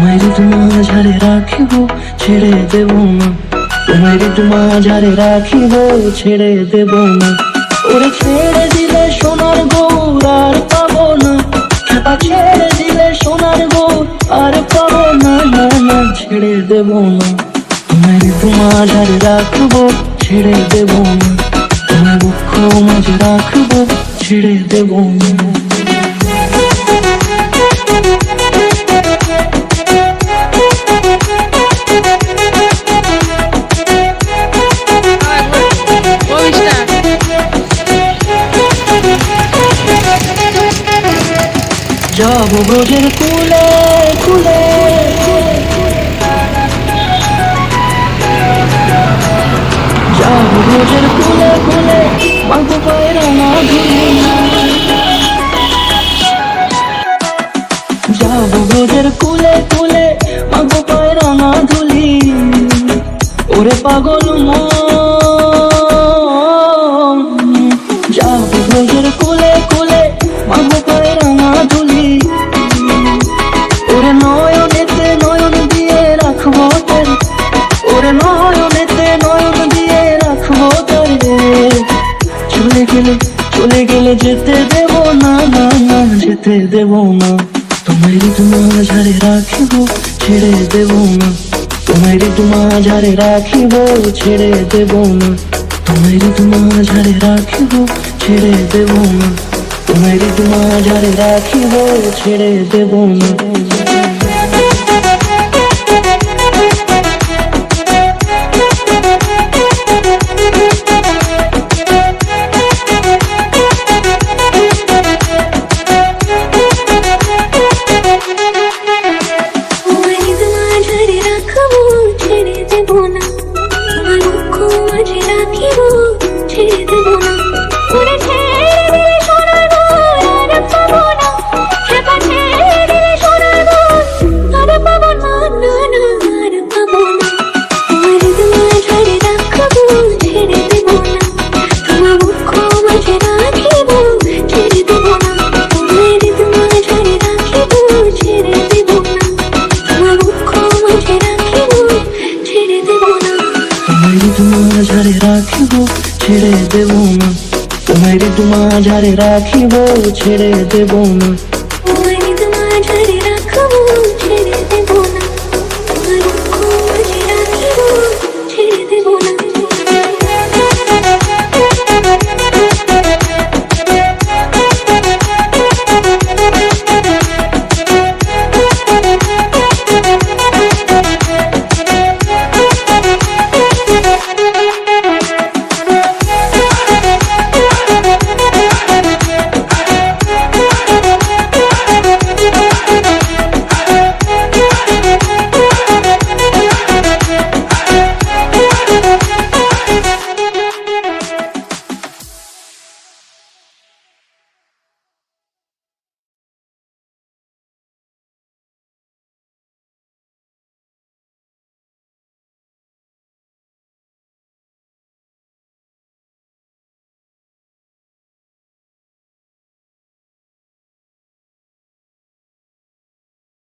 তোমায় মাঝারে রাখিব ছেড়ে দেব না, তোমায় মাঝারে রাখিব ছেড়ে দেব না। ওরে ছেড়ে দিলে সোনার গৌর আর পাবো না, খেপা ছেড়ে দিলে সোনার গৌর আর পাবো না, না না ছেড়ে দেব না। তোমায় মাঝারে রাখবো ছেড়ে দেব না, তোমায় বুক মাঝে রাখবো ছেড়ে দেব না। যাবো ব্রজের কুলে কুলে, যাবো ব্রজের কুলে কুলে, মাগো পায়ের মাধুরী। যাবো ব্রজের কুলে কুলে, মাগো পায়ের মাধুরী। ওরে পাগল মন, যাবো ব্রজের কুলে কুলে, মাগো পায়ের মাধুরী। ওরে নয়নেতে নয়ন দিয়ে রাখবো তোর, ওরে নয়নেতে নয়ন দিয়ে রাখবো তোর। চলে গেলে চলে গেলে যেতে দেব না, না না যেতে দেব না। তোমায় মাঝারে রাখিব ছেড়ে দেব না, তোমায় মাঝারে রাখিব ছেড়ে দেব না। তোমায় মাঝারে রাখিব ছেড়ে দেব না, তোমায় মাঝারে রাখিব ছেড়ে দেব না। মাঝারে রাখিব ছেড়ে দেব না, তোমায় মাঝারে রাখিব ছেড়ে দেব না।